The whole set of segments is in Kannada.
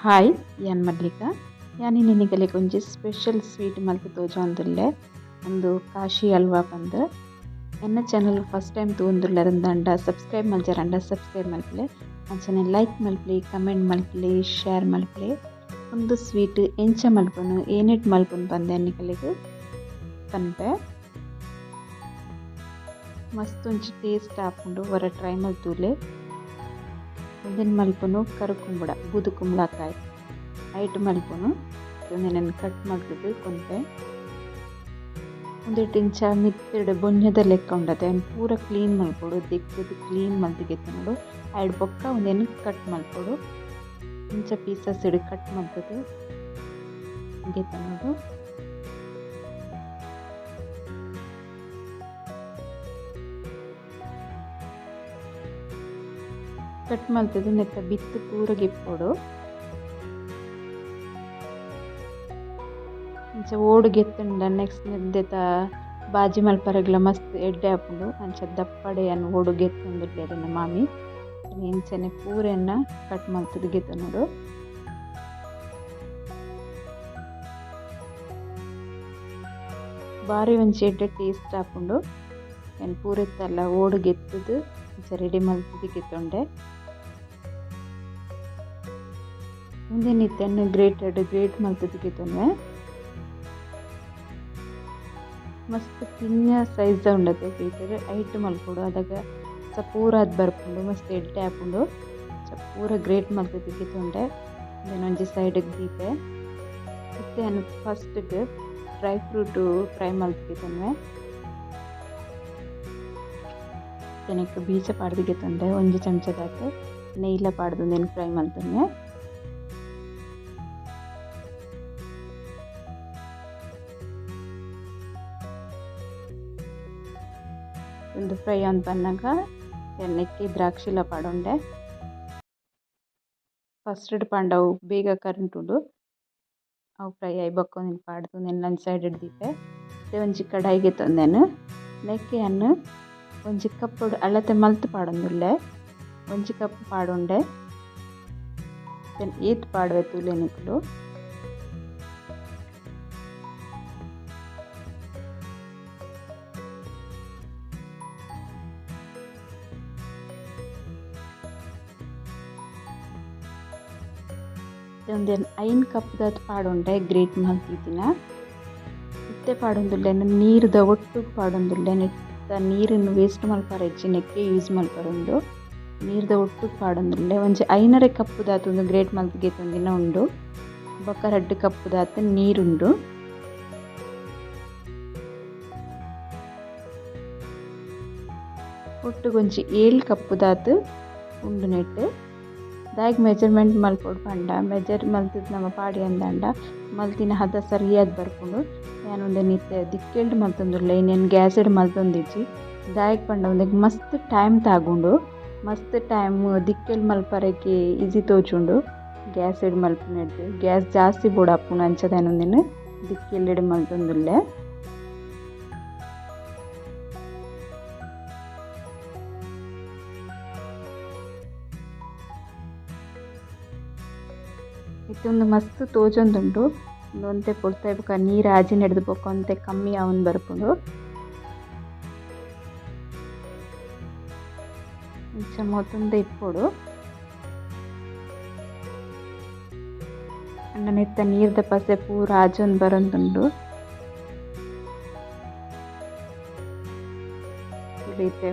ಹಾಯ್ ಯಾನ್ ಮಲ್ಲಿಕಾ ಯಾನಿ ನಿನಗಲೆ ಒಂಜಿ ಸ್ಪೆಷಲ್ ಸ್ವೀಟ್ ಮಲ್ತು ತೋಜೊಂದುಲ್ಲೆ ಒಂದು ಕಾಶಿ ಹಲ್ವಾ ಪಂದ್ ಎನ್ನ ಚಾನಲ್ ಫಸ್ಟ್ ಟೈಮ್ ತೂಂದುಲ್ಲರಂದಾಂಡ ಸಬ್ಸ್ಕ್ರೈಬ್ ಮಲ್ಜರಂಡ ಸಬ್ಸ್ಕ್ರೈಬ್ ಮಲ್ಪಲೆ ಅಂಚನೆ ಲೈಕ್ ಮಲ್ಪಲೆ ಕಮೆಂಟ್ ಮಲ್ಪಲೆ ಶೇರ್ ಮಲ್ಪಲೆ ಒಂದು ಸ್ವೀಟ್ ಎಂಚ ಮಲ್ಪುನು ಏನೆಟ್ ಮಲ್ಪುನು ಪಂದ್ ಎನ್ನಿಕಲೆಗ್ ಪನ್ಪೆ ಮಸ್ತ್ ಒಂಜಿ ಟೇಸ್ಟ್ ಆಪುಂಡು ವರ ಟ್ರೈ ಮಲ್ತೂಲೆ ಒಂದೆನ್ ಮಲ್ಪುನು ಕರುಕುಂಬುಡ ಬೂದು ಕುಂಬಳಕಾಯಿ ಐಟ್ ಮಲ್ಪುನು ಒಂದೆನ್ ಕಟ್ ಮಲ್ತುದು ಕೊಂತೆ ಒಂದೆಟ್ ಇಂಚ ಮಿತ್ತುಡು ಬೊಂಜದ ಲೆಕ್ಕ ಉಂಡತೆ ಅವ್ನು ಪೂರ ಕ್ಲೀನ್ ಮಲ್ಪೊಡು ದಿಕ್ಕದು ಕ್ಲೀನ್ ಮಲ್ತಿಗೆತ್ತ ನೋಡು ಐಡ್ ಬೊಕ್ಕ ಒಂದೆನ್ ಕಟ್ ಮಲ್ಪೊಡು ಇಂಚ ಪೀಸಸ್ ಇಡು ಕಟ್ ಮಲ್ತದು ಗೆತ್ತ ನೋಡು ಕಟ್ ಮಲ್ತದು ನೆತ್ತ ಬಿತ್ತು ಪೂರ ಗಿಪ್ಪೊಡು ಅಂಚ ಓಡು ಗೆತ್ತುಂಡ ನೆಕ್ಸ್ಟ್ ನೆದ್ದೆತ ಬಾಜಿ ಮಲ್ಪರೆಗ್ಲ ಮಸ್ತ್ ಎಡ್ಡೆ ಆಪುಂಡು ಅಂಚ ದಪ್ಪಡೆ ಅನ್ನು ಓಡು ಗೆತ್ತುಂದುಲ್ಲೆರ್ ನನ್ನ ಮಾಮಿ ಇಂಚನೆ ಪೂರೆನ್ನ ಕಟ್ ಮಲ್ತದು ಗೆತ್ತ ನೋಡು ಬಾರಿ ಒಂಜಿ ಎಡ್ಡೆ ಟೇಸ್ಟ್ ಆಪುಂಡು ಏನು ಪೂರೆತ್ತಲ್ಲ ಓಡು ಗೆತ್ತದು ಅಂಚ ರೆಡಿ ಮಲ್ತದು ಗೆತ್ತುಂಡೆ ಮುಂದೆ ನಿತ್ತೆನ್ನು ಗ್ರೇಟ್ ಮಲ್ತದು ಗೆತ್ತೊಂಡೆ ಮಸ್ತ್ ತಿನ್ನ ಸೈಜ್ ಉಂಡತೆ ಗ್ರೇಟರ್ ಐಟ್ ಮಲ್ಪೊಡು ಅದಾಗ ಪೂರ ಅದು ಬರ್ಪುಂಡು ಮಸ್ತ್ ಎಡ್ಡೆ ಆಪುಂಡು ಪೂರ ಗ್ರೇಟ್ ಮಲ್ತದು ಗೆತ್ತೊಂಡೆ ದೆನ್ ಒಂಜಿ ಸೈಡ್ಗೆ ದೀಪೆ ಮತ್ತೆ ಅನ್ನು ಫಸ್ಟ್ಗೆ ಡ್ರೈ ಫ್ರೂಟು ಫ್ರೈ ಮಲ್ತಿಗೆತ್ತೊಂಡೆ ತೆನಕ್ ಬೀಜ ಪಾಡ್ದು ಗೆತ್ತೊಂಡೆ ಒಂಜಿ ಚಮಚದಾತು ನೆಯ್ಲ ಪಾಡ್ದು ನೆನ್ ಫ್ರೈ ಮಲ್ತೊಂಡೆ ಒಂದು ಫ್ರೈ ಆನ್ ಪನ್ನಾಗ ಎಣ್ಣೆಕ್ಕೆ ದ್ರಾಕ್ಷಿಲ ಪಾಡೊಂಡೆ ಫಸ್ಟ್ ಪಾಂಡವು ಬೇಗ ಕರೆಂಟುಂಡು ಅವು ಫ್ರೈ ಆಯ್ ಬಕ್ಕೊಂದು ಪಾಡ್ದು ನೆನ್ನ ಸೈಡ್ ದೀಪೆ ಮತ್ತೆ ಒಂಜಿ ಕಡಾಯಿಗೆ ತಂದೆನು ನೆಕ್ಕೆ ಅನ್ನು ಒಂಜಿ ಕಪ್ ಅಳತೆ ಮಲ್ತು ಪಾಡೊಂದುಲ್ಲೆ ಒಂಜಿ ಕಪ್ ಪಾಡೊಂಡೆ ದೆನ್ ಏತ್ ಪಾಡುವೆ ತುಲೆ ನಿಕ್ಲು ಒಂದೇನು 5 ಕಪ್ದಾದ ಪಾಡುಂಡೆ ಗ್ರೇಟ್ ಮಲ್ತಿದ್ದಿನ ಇತ್ತೆ ಪಾಡೊಂದುಲ್ಲೆ ನೀರ್ದ ಒಟ್ಟಿಗೆ ಪಾಡೊಂದುಲ್ಲೆ ನೆಟ್ಟ ನೀರನ್ನು ವೇಸ್ಟ್ ಮಲ್ಪಾರ ನೆಕ್ಕೆ ಯೂಸ್ ಮಲ್ಪಾರೊಂದು ನೀರ್ದ ಒಟ್ಟಿಗೆ ಪಾಡೊಂದುಲ್ಲೆ ಒಂಜಿ 5.5 ಕಪ್ದಾತ ಒಂದು ಗ್ರೇಟ್ ಮಲ್ತಿಗೆ ತಂದಿನ ಉಂಡು ಬೊಕ್ಕ 2 ಕಪ್ದಾತ ನೀರುಂಡು ಒಟ್ಟಿಗೆ ಒಂಜಿ 7 ಕಪ್ದಾತ ಉಂಡು ನೆಟ್ಟು ದಾಯಕ್ ಮೆಜರ್ಮೆಂಟ್ ಮಲ್ಪೊಡು ಪಂಡ ಮೆಜರ್ ಮಲ್ತಿದ್ದು ನಮ್ಮ ಪಾಡಿ ಅಂದಂಡ ಮಲ್ತಿನ ಹದ ಸರಿಯಾದ ಬರ್ಪುಂಡು ಯಾನೊಂದೆ ನಿತ್ಯ ದಿಕ್ಕೆಲ್ಡು ಮಲ್ತೊಂದುಲ್ಲೆ ಇನ್ನೇನು ಗ್ಯಾಸ್ ಇಡು ಮಲ್ತೊಂದಿಜ್ಜಿ ದಾಯಕ್ ಪಂಡ ಒಂದೆ ಮಸ್ತ್ ಟೈಮ್ ತಾಗುಂಡು ಮಸ್ತ್ ಟೈಮ್ ದಿಕ್ಕೆಲ್ ಮಲ್ಪರೆಗೆ ಈಸಿ ತೋಜುಂಡು ಗ್ಯಾಸ್ ಇಡು ಮಲ್ಪುನೆಡ್ದು ಗ್ಯಾಸ್ ಜಾಸ್ತಿ ಬೋಡಾಪುಂಡು ಅಂಚದನೊಂದಿನ ದಿಕ್ಕೆಲ್ಲಿಡು ಮಲ್ತೊಂದುಲ್ಲೆ ಇದೊಂದು ಮಸ್ತ್ ತೋಜೊಂದುಂಡು ಒಂತೆ ಕೊಡ್ತಾ ಇರ್ಬೇಕು ನೀರು ಆಜಿ ನೆಡ್ದು ಬೇಕು ಅಂತೆ ಕಮ್ಮಿ ಅವನ್ ಬರ್ಪುಂಡು ಇಂಚ ಮೊತ್ತೊಂದು ಇಪ್ಪೊಡು ಅಂಡ ನೆತ್ತ ನೀರ್ದ ಪಸೆ ಪೂರ ಆಜೊಂದು ಬರೊಂದುಂಡು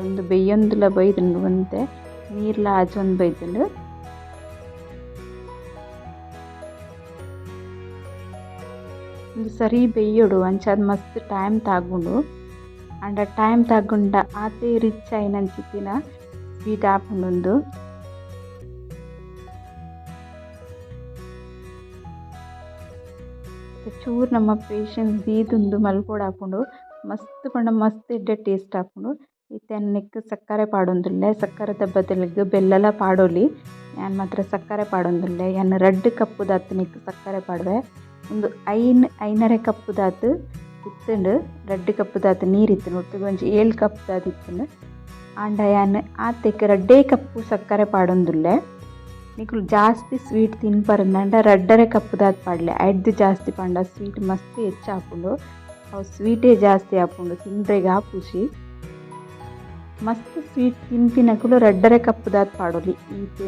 ಒಂದು ಬೆಯ್ಯೊಂದುಲ ಬೈದುಂಡು ಒಂತೆ ನೀರ್ಲ ಆಜೊಂದು ಬೈದುಂಡು ಒಂದು ಸರಿ ಬೆಯ್ಯೋಡು ಅಂಚಾದ ಮಸ್ತ್ ಟೈಮ್ ತಾಗುಂಡು ಅಂಡ ಟೈಮ್ ತಗೊಂಡ ಆತೆ ರಿಚ್ ಆಯ್ನಂಚಿತ್ತಿನ ಸ್ವೀಟ್ ಆಪುಂಡು ಚೂರು ನಮ್ಮ ಪೇಷನ್ಸ್ ದೀದುಂದು ಮಲ್ಪೊಡು ಆಪುಂಡು ಮಸ್ತ್ ಪಂಡ ಮಸ್ತ್ ಎಡ್ಡೆ ಟೇಸ್ಟ್ ಆಪುಂಡು ಇತ್ತೆ ನೆಕ್ ಸಕ್ಕರೆ ಪಾಡೊಂದುಲ್ಲೆ ಸಕ್ಕರೆದ ಬದಲಿಗೆ ಬೆಲ್ಲಲ ಪಾಡೊಲಿ ಯಾನ್ ಮಾತ್ರ ಸಕ್ಕರೆ ಪಾಡೊಂದುಲ್ಲೆ ಯಾನ್ 2 ಕಪ್ಪುದಾತು ನೆಕ್ ಸಕ್ಕರೆ ಪಾಡುವೆ ಒಂದು 5.5 ಕಪ್ಪುದಾತು ಇತ್ತುಂಡು 2 ಕಪ್ಪುದಾತು ನೀರು ಇತ್ತುಂಡು ಒಟ್ಟಿಗೆ ಒಂಜಿ 7 ಕಪ್ದಾದು ಇತ್ತುಂಡು ಆಂಡ ಯಾನ್ ಆತೆಕ್ 2 ಕಪ್ಪು ಸಕ್ಕರೆ ಪಾಡೊಂದುಲ್ಲೆ ನಿಕುಲು ಜಾಸ್ತಿ ಸ್ವೀಟ್ ತಿನ್ಪರಂದಂಡ ರಡ್ಡರೆ ಕಪ್ಪುದಾತ್ ಪಾಡ್ಲೆ ಐಡ್ದು ಜಾಸ್ತಿ ಪಂಡ ಸ್ವೀಟ್ ಮಸ್ತ್ ಹೆಚ್ಚು ಹಾಪುಂಡು ಅವು ಸ್ವೀಟೇ ಜಾಸ್ತಿ ಹಾಪುಂಡು ತಿನ್ರೆಗ್ ಆಪುಜಿ ಮಸ್ತ್ ಸ್ವೀಟ್ ತಿನ್ಪಿನಕುಲು ರಡ್ಡರೆ ಕಪ್ಪುದಾತ್ ಪಾಡೊಲಿ ಈತ್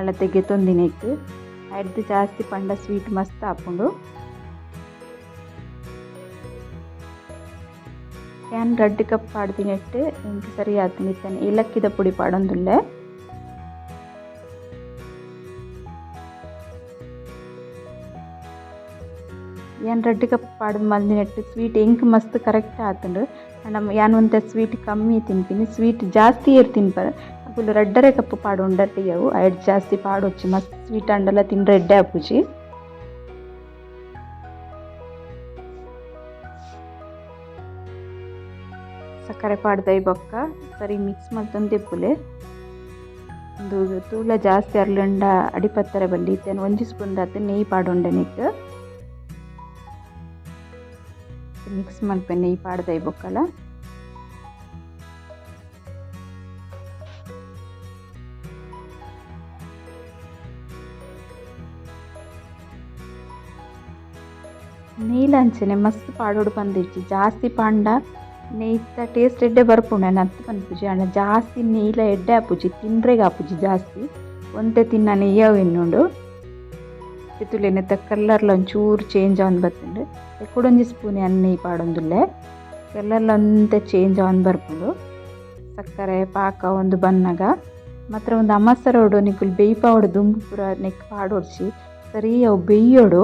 ಅಳತೆಗೆ ತೊಂದಿನೆಕ್ ಐಡ್ದು ಜಾಸ್ತಿ ಪಂಡ ಸ್ವೀಟ್ ಮಸ್ತ್ ಹಾಪುಂಡು ಯಾನ್ 2 ಕಪ್ ಪಾಡ್ದಿನೆಟ್ ಎಂಕ್ ಸರಿ ಆತುಂಡು ಇತ್ತನೆ ಏಲಕ್ಕಿದ ಪುಡಿ ಪಾಡೊಂದುಲ್ಲೆ ಯಾನ್ 2 ಕಪ್ ಪಾಡ್ದು ಮಲ್ದಿನೆಟ್ ಸ್ವೀಟ್ ಎಂಕ್ ಮಸ್ತ್ ಕರೆಕ್ಟ್ ಆತುಂಡು ಯಾನ್ ಒಂತೆ ಸ್ವೀಟ್ ಕಮ್ಮಿ ತಿನ್ಪಿನಿ ಸ್ವೀಟ್ ಜಾಸ್ತಿ ಏರ್ ತಿನ್ಪರ ಅಕುಲು ರಡ್ಡರೆ ಕಪ್ ಪಾಡು ಉಂಡಟ್ಟಿ ಅವು ಐಡ್ ಜಾಸ್ತಿ ಪಾಡೊಚ್ಚಿ ಮಸ್ತ್ ಸ್ವೀಟ್ ಅಂಡಲ ತಿನ್ರೆ ಎಡ್ಡೆ ಆಪುಜಿ ಸಕ್ಕರೆ ಪಾಡ್ದೈ ಬೊಕ್ಕ ಸರಿ ಮಿಕ್ಸ್ ಮಲ್ತೊಂದು ತೆಪ್ಪುಲೆ ಒಂದು ತೂಲ ಜಾಸ್ತಿ ಅರ್ಲಂಡ ಅಡಿಪತ್ತರ ಬಲ್ಲಿ ಇತ್ತೇನು 1 ಸ್ಪೂನ್ ದಾತು ನೆಯ್ಯಿ ಪಾಡೊಂಡೆ ನಿಕ್ ಮಿಕ್ಸ್ ಮಲ್ಪೆ ನೆಯ್ಯಿ ಪಾಡ್ದೈ ಬೊಕ್ಕಲ ನೆಯ್ಲ ಅಂಚನೆ ಮಸ್ತ್ ಪಾಡೋಡು ಪಂದಿಜ್ಜಿ ಜಾಸ್ತಿ ಪಾಂಡ ನೆಯ್ತ ಟೇಸ್ಟ್ ಎಡ್ಡೆ ಬರ್ಪುಂಡು ನತ್ತು ಪನ್ಪುಜಿ ಅಣ್ಣ ಜಾಸ್ತಿ ನೆಯ್ಲ ಎಡ್ಡೆ ಆಪುಜಿ ತಿನ್ರೆಗ್ ಆಪುಜಿ ಜಾಸ್ತಿ ಒಂತೆ ತಿನ್ನ ನೆಯ್ಯವು ಎನ್ನುಂಡು ತುಲೆನೆತ್ತ ಕಲ್ಲರ್ಲ ಒಂಚೂರು ಚೇಂಜ್ ಆನ್ ಬತ್ತುಂಡು ಎಕ್ಕುಡೊಂಜಿ ಸ್ಪೂನ್ ಅನ್ನ ನೆಯ್ಯಿ ಪಾಡೊಂದುಲ್ಲೆ ಕಲ್ಲರ್ಲ ಒಂತೆ ಚೇಂಜ್ ಆನ್ ಬರ್ಪುಂಡು ಸಕ್ಕರೆ ಪಾಕ ಒಂದು ಬನ್ನಗ ಮಾತ್ರ ಒಂದು ಅಮಸರೋಡು ನಿಕುಲು ಬೇಯ್ಪಾವಡು ದುಂಬು ಪೂರ ನೆಕ್ ಪಾಡೊಡ್ಸಿ ಸರಿ ಅವು ಬೇಯ್ಯೋಡು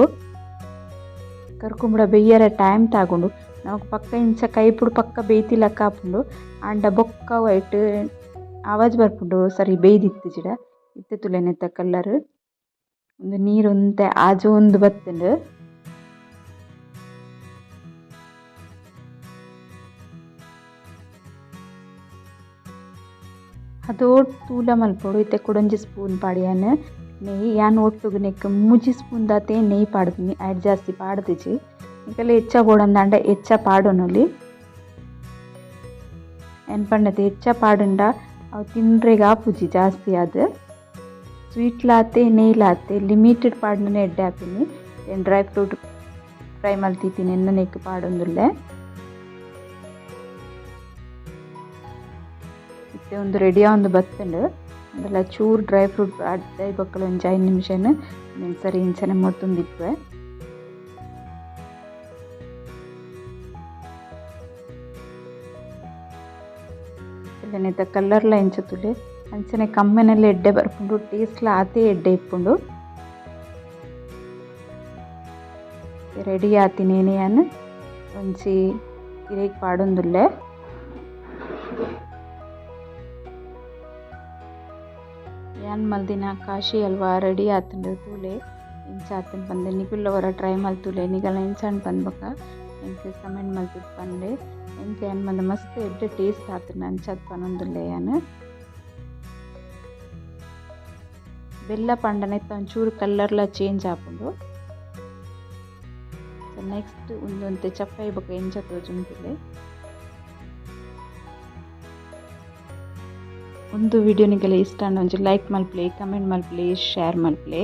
ಕರ್ಕುಂಬುಡ ಬೇಯ್ಯರೆ ಟೈಮ್ ತಾಗೊಂಡು ನಾವು ಪಕ್ಕ ಇಂಚ ಕೈಪುಡು ಪಕ್ಕ ಬೇಯ್ತಿಲಕ್ಕ ಆಪುಂಡು ಆಂಡ ಬೊಕ್ಕ ವೈಟ್ ಆವಾಜ್ ಬರ್ಪುಂಡು ಸರಿ ಬೇಯ್ದಿತ್ತು ಜಿಡ ಇತ್ತೆ ತುಲೆನೆತ್ತ ಕಲ್ಲರ್ ಒಂದು ನೀರು ಒಂತೆ ಆಜು ಒಂದು ಬತ್ತುಂಡು ಅದು ತೂಲ ಮಲ್ಪೊಡು ಇತ್ತೆ ಕುಡೊಂಜಿ ಸ್ಪೂನ್ ಪಾಡ್ಯಾನ್ ನೆಯ್ಯಿ ಯಾನ್ ಒಟ್ಟುಗು ನೆಕ್ 3 ಸ್ಪೂನ್ ದಾತೆ ನೆಯ್ಯಿ ಪಾಡ್ದಿನಿ ಐಡ್ ಜಾಸ್ತಿ ಪಾಡ್ದಿಜಿ ನಿಕಲೆ ಹೆಚ್ಚ ಬೋಡಂದಾಂಡ ಹೆಚ್ಚ ಪಾಡೊನೊಲಿ ಏನ್ ಪಂಡತೆ ಹೆಚ್ಚ ಪಾಡುಂಡ ಅವು ತಿನ್ರೆಗ್ ಆಪುಜಿ ಜಾಸ್ತಿ ಆದ್ ಸ್ವೀಟ್ ಲಾತೆ ನೆಯ್ಯಿ ಲಾತೆ ಲಿಮಿಟೆಡ್ ಪಾಡ್ನೆ ಎಡ್ಡೆ ಹಾಕಿನಿ ಏನ್ ಡ್ರೈ ಫ್ರೂಟ್ ಫ್ರೈ ಮಲ್ತಿದ್ದೀನಿ ಎನ್ನ ನೆಕ್ ಪಾಡೊಂದುಲ್ಲೆ ಇತ್ತೆ ಒಂದು ರೆಡಿ ಆವೊಂದು ಬತ್ತುಂಡು ಅಂದೆಲ್ಲ ಚೂರು ಡ್ರೈ ಫ್ರೂಟ್ ಪಾಡ್ದೈ ಬೊಕ್ಕಲ ಒಂಜಿ 5 ನಿಮಿಷನ್ ಸರಿ ಇಂಚನೆ ಮೊತ್ತೊಂದಿಪ್ಪೆ ನೆತ್ತ ಕಲ್ಲರ್ಲ ಎಂಚ ತುಲೆ ಅಂಚನೆ ಕಮ್ಮೆನೆಲ್ಲ ಎಡ್ಡೆ ಬರ್ಪುಂಡು ಟೇಸ್ಟ್ಲ ಆತೆ ಎಡ್ಡೆ ಇಪ್ಪುಂಡು ರೆಡಿ ಆತಿನೇನೆ ಯಾನ್ ಒಂಜಿ ಇರೆಗ್ ಪಾಡೊಂದುಲ್ಲೆ ಯಾನ್ ಮಲ್ದಿನ ಕಾಶಿ ಹಲ್ವಾ ರೆಡಿ ಆತುಂಡು ತೂಲೆ ಇಂಚ ಆತುಂಡು ಪಂದೆ ನಿಕುಲ್ಲವರ ಟ್ರೈ ಮಲ್ತುಲೆ ನಿಗಲ ಇಂಚಾಂಡ್ ಪನ್ಬಕ ಎಂಕ್ ಕಮೆಂಟ್ ಮಲ್ತುದು ಪಂಡೆ ಎಂಕ್ ಯಾನ್ ಮಲ್ದ ಮಸ್ತ್ ಎಡ್ಡೆ ಟೇಸ್ಟ್ ಆತುಂಡು ಅಂಚಾದ್ ಪನೊಂದುಲ್ಲೆ ಯಾನ್ ಬೆಲ್ಲ ಪಂಡನೆತ್ತ ಒಂಚೂರು ಕಲ್ಲರ್ಲ ಚೇಂಜ್ ಆಪುಂಡು ನೆಕ್ಸ್ಟ್ ಒಂದೊಂತೆ ಚಪ್ಪೈ ಬೊಕ ಎಂಚ ತೋಜುಂಡುಲೆ ಒಂದು ವಿಡಿಯೋ ನಿಗಲ ಇಷ್ಟ ಆಂಡ ಒಂಜಿ ಲೈಕ್ ಮಲ್ಪ್ಲೆ ಕಮೆಂಟ್ ಮಲ್ಪ್ಲೆ ಶೇರ್ ಮಲ್ಪ್ಲೆ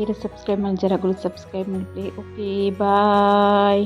ಏರ ಸಬ್ಸ್ಕ್ರೈಬ್ ಮಲ್ಜರಗುಲು ಸಬ್ಸ್ಕ್ರೈಬ್ ಮಲ್ಪ್ಲೆ ಓಕೆ ಬಾಯ್.